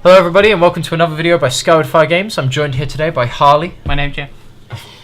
Hello everybody and welcome to another video by Skyward Fire Games. I'm joined here today by Harley. My name's Jeff.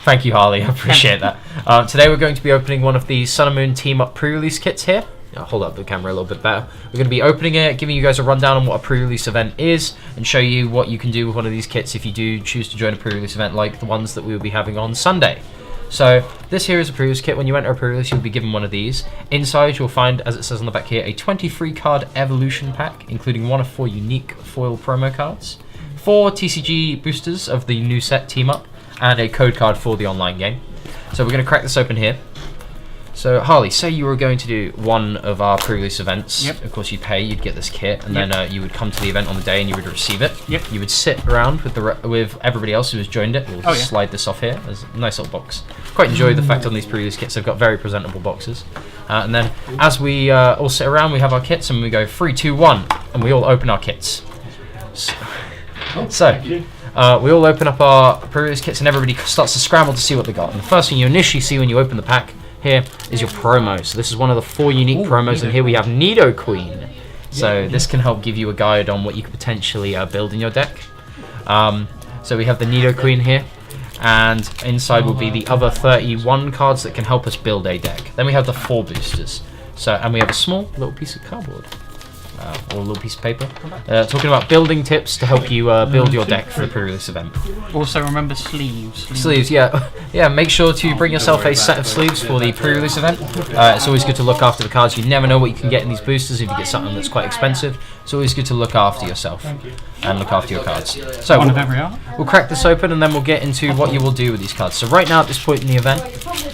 Thank you, Harley, I appreciate that. Today we're going to be opening one of the Sun and Moon Team Up pre-release kits here. I'll hold up the camera a little bit better. We're going to be opening it, giving you guys a rundown on what a pre-release event is, and show you what you can do with one of these kits if you do choose to join a pre-release event like the ones that we will be having on Sunday. So this here is a pre-release kit. When you enter a pre-release, you'll be given one of these. Inside, you'll find, as it says on the back here, a 23 card evolution pack, including 1 of 4 unique foil promo cards, 4 TCG boosters of the new set Team Up, and a code card for the online game. So we're going to crack this open here. So Harley, say you were going to do one of our pre-release events. Yep. Of course, you'd pay, you'd get this kit, and then you would come to the event on the day and you would receive it. Yep. You would sit around with with everybody else who has joined it. We'll slide this off here. There's a nice little box. Quite enjoy the fact on these pre-release kits they've got very presentable boxes. And then as we all sit around, we have our kits and we go 3, 2, 1, and we all open our kits. So we all open up our pre-release kits and everybody starts to scramble to see what they got. And the first thing you initially see when you open the pack here is your promo. So this is one of the 4 unique promos, and here we have Nidoqueen. So this can help give you a guide on what you could potentially build in your deck. So we have the Nidoqueen here, and inside will be the other 31 cards that can help us build a deck. Then we have the 4 boosters. So, and we have a small little piece of cardboard. Or a little piece of paper. Talking about building tips to help you build your deck for the pre-release event. Also remember sleeves. Sleeves, yeah. Yeah, make sure to bring yourself a set of sleeves for the pre-release event. It's always good to look after the cards. You never know what you can get in these boosters if you get something that's quite expensive. It's always good to look after yourself and look after your cards. So One of every art. We'll crack this open and then we'll get into what you will do with these cards. So right now at this point in the event,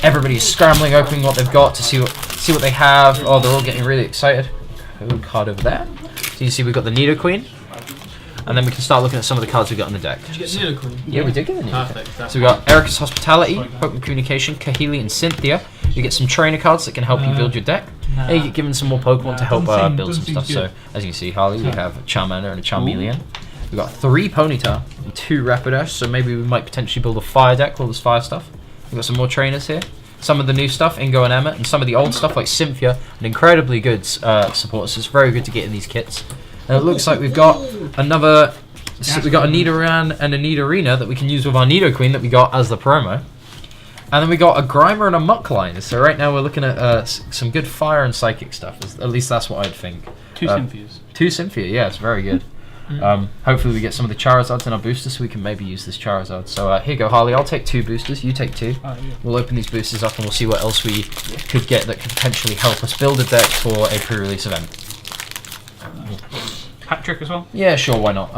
everybody's scrambling, opening what they've got to see what they have. Oh, they're all getting really excited. Code card over there. So you see we've got the Nidoqueen, and then we can start looking at some of the cards we've got on the deck. Did you get Nidoqueen? Yeah, we did get the Nidoqueen. Perfect. So we've got Erica's Hospitality, Pokemon Communication, Kahili, and Cynthia. You get some trainer cards that can help you build your deck. And you get given some more Pokemon to help build some stuff. So as you can see, Harley, we have a Charmander and a Charmeleon. We've got 3 Ponyta and 2 Rapidash, so maybe we might potentially build a fire deck with all this fire stuff. We've got some more trainers here. Some of the new stuff, Ingo and Emma, and some of the old stuff like Cynthia, an incredibly good support, so it's very good to get in these kits. And it looks like we've got another, so we've got a Nidoran and a Nidorina that we can use with our Nidoqueen that we got as the promo. And then we got a Grimer and a Muckline, so right now we're looking at some good fire and psychic stuff, at least that's what I'd think. 2 Cynthias. 2 Cynthia, yeah, it's very good. Hopefully we get some of the Charizards in our boosters so we can maybe use this Charizard. So here you go, Harley, I'll take 2 boosters, you take 2. We'll open these boosters up and we'll see what else we could get that could potentially help us build a deck for a pre-release event. Patrick as well? Yeah, sure, why not?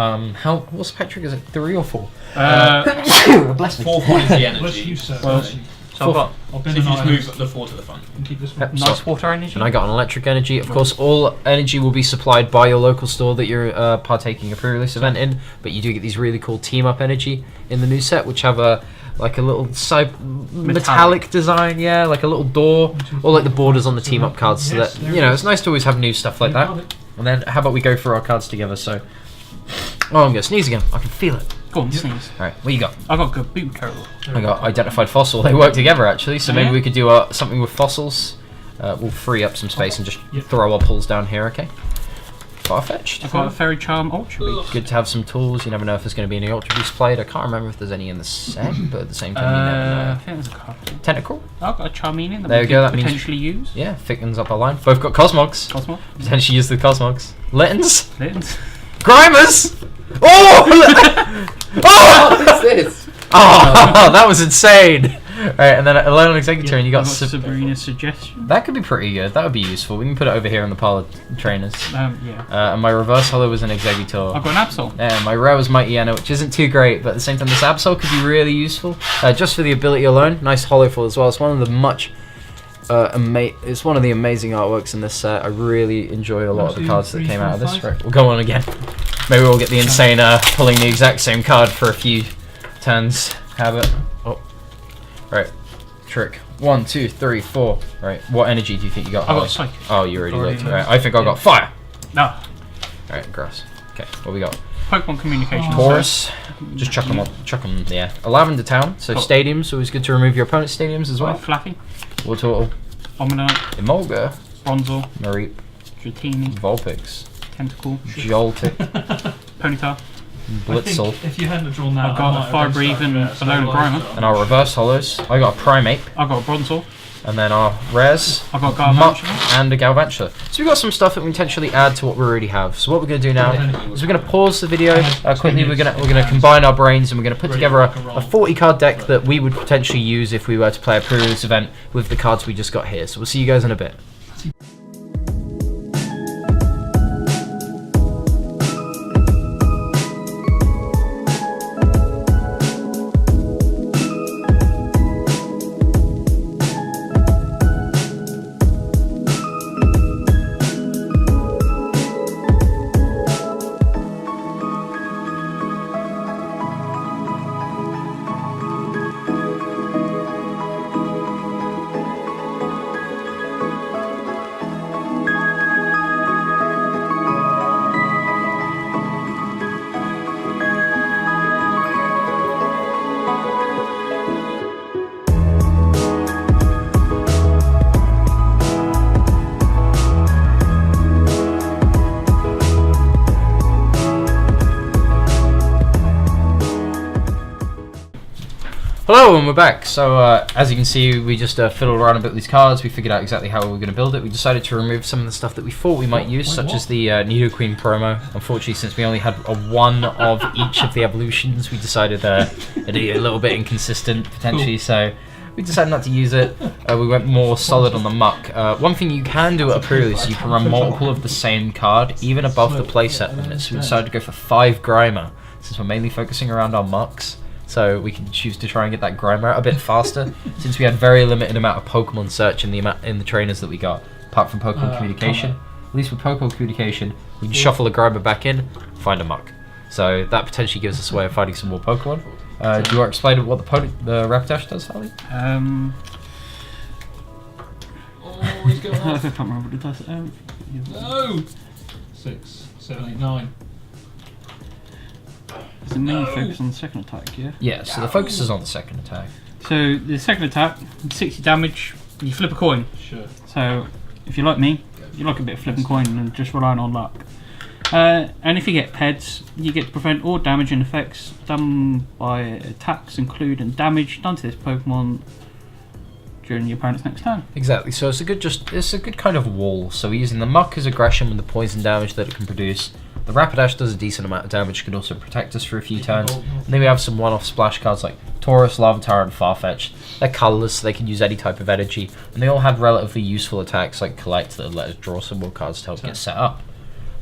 What's Patrick, is it 3 or 4? Bless me. 4th one is the energy. Bless you, sir. Well, Bless you. So I've got I'll So bend if an you just item move the 4 to the front. and keep this Yep. one. nice water energy. And I got an electric energy. Of course, all energy will be supplied by your local store that you're partaking a pre-release event in, but you do get these really cool team-up energy in the new set, which have like a little metallic design, yeah, like a little door, or like the borders on the team-up cards, so that, you know, it's nice to always have new stuff like that. And then, how about we go through our cards together, so... Oh, I'm going to sneeze again. I can feel it. Go on, sneeze. Alright, what you got? I got Kabuto. I got Identified Fossil. They work together, actually, so maybe we could do something with fossils. We'll free up some space and just throw our pulls down here, okay? Farfetch'd. I've got a Fairy Charm Ultra Beast. Good to have some tools. You never know if there's going to be any Ultra Beast played. I can't remember if there's any in the set, but at the same time, you never I know. think there's a card. Tentacle? I've got a Charmeleon that There we we go, could that means- potentially use. Yeah, thickens up our line. Both got Cosmogs. Cosmo. Potentially use the Cosmogs. Littens? Littens. Grimers! Oh! Oh! What's this? Oh, that was insane! Alright, and then Alone Executor, and you got... I've got Sabrina's Suggestion. That could be pretty good. That would be useful. We can put it over here in the pile of trainers. Yeah. And my reverse hollow was an Executor. I've got an Absol. Yeah, my rare was Mighty Anna, which isn't too great, but at the same time, this Absol could be really useful. Just for the ability alone. Nice hollow as well. It's one of the it's one of the amazing artworks in this set. I really enjoy a lot of the cards that came out of this. Right, we'll go on again. Maybe we'll get the insane pulling the exact same card for a few turns habit. Oh, right. Trick. 1, 2, 3, 4. Right. What energy do you think you got? I Harley? got Psychic. Oh, you already looked. Right. I think I got Fire. No. Right, grass. Okay. What we got? Pokemon Communication. Taurus. Just chuck them up. Chuck them. Yeah. A Lavender Town. So stadiums. Always good to remove your opponent's stadiums as well. Flappy. War Turtle. Omanyte. Emolga. Bronzor. Mareep. Dratini. Vulpix. Tentacle. Joltik. Ponyta. Blitzel. If you hadn't drawn that, I've got a Fire Breathe and Alolan Grimer. And our reverse hollows. I got a Primeape. I've got a Bronzor. And then our rares. I've got Muck Galvantula. and a Galvantula. So we've got some stuff that we can potentially add to what we already have. So what we're going to do now is we're going to pause the video quickly. We're going to combine our brains and we're going to put together a 40 card deck that we would potentially use if we were to play a pre-release event with the cards we just got here. So we'll see you guys in a bit. Hello and we're back. So as you can see, we just fiddled around a bit with these cards. We figured out exactly how we were going to build it. We decided to remove some of the stuff that we thought we might use, such as the Nidoqueen promo. Unfortunately, since we only had one of each of the evolutions, we decided it'd be a little bit inconsistent potentially. So we decided not to use it. We went more solid on the Muck. One thing you can do at a pre-release, you can run multiple of the same card, even above the playset limit. So we decided to go for 5 Grimer, since we're mainly focusing around our Mucks. So we can choose to try and get that Grimer a bit faster, since we had very limited amount of Pokemon search in the trainers that we got, apart from Pokemon Communication. At least with Pokemon Communication, we can shuffle a Grimer back in, find a Muck. So that potentially gives us a way of finding some more Pokemon. Do you want to explain what the Rapidash does, Harley? Oh, he's going I off. can't remember what it does. No! 6, 7, 8, 9. It's a mainly focus on the second attack, yeah? Yeah, so the focus is on the second attack. So the second attack, 60 damage, you flip a coin. Sure. So if you're like me, you like a bit of flipping coin and just relying on luck. And if you get heads, you get to prevent all damage and effects done by attacks, including damage done to this Pokemon during your opponent's next turn. Exactly. So it's a good kind of wall. So we're using the Muck as aggression with the poison damage that it can produce. The Rapidash does a decent amount of damage, can also protect us for a few turns. And then we have some one-off splash cards like Tauros, Larvitar, and Farfetch'd. They're colourless, so they can use any type of energy. And they all have relatively useful attacks like Collect that let us draw some more cards to help get set up.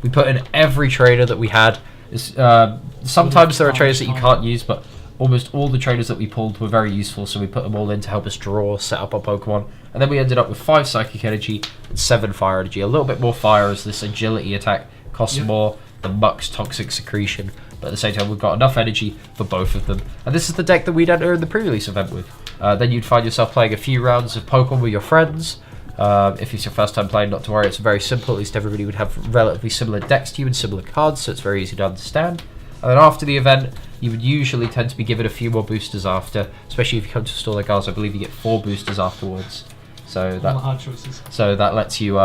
We put in every trader that we had. Sometimes there are traders that you can't use, but almost all the traders that we pulled were very useful, so we put them all in to help us draw, set up our Pokemon. And then we ended up with 5 Psychic Energy and 7 Fire Energy. A little bit more fire as this Agility attack costs more than Muck's Toxic Secretion, but at the same time we've got enough energy for both of them. And this is the deck that we'd enter in the pre-release event with. Then you'd find yourself playing a few rounds of Pokemon with your friends. If it's your first time playing, not to worry, it's very simple. At least everybody would have relatively similar decks to you and similar cards, so it's very easy to understand. And then after the event, you would usually tend to be given a few more boosters after, especially if you come to a store like ours. I believe you get 4 boosters afterwards. So that lets you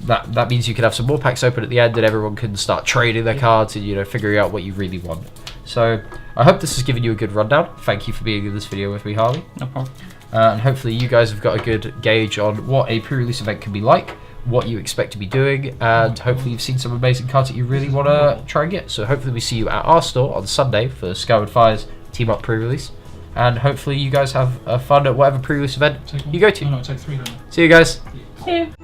that means you can have some more packs open at the end, and everyone can start trading their cards and figuring out what you really want. So I hope this has given you a good rundown. Thank you for being in this video with me, Harley. No problem. And hopefully you guys have got a good gauge on what a pre-release event can be like, what you expect to be doing, and hopefully you've seen some amazing cards that you really want to try and get. So hopefully we see you at our store on Sunday for Skyward Fire's Team Up pre-release, and hopefully you guys have fun at whatever pre-release event you go to. No, take 3 then. See you guys. See you.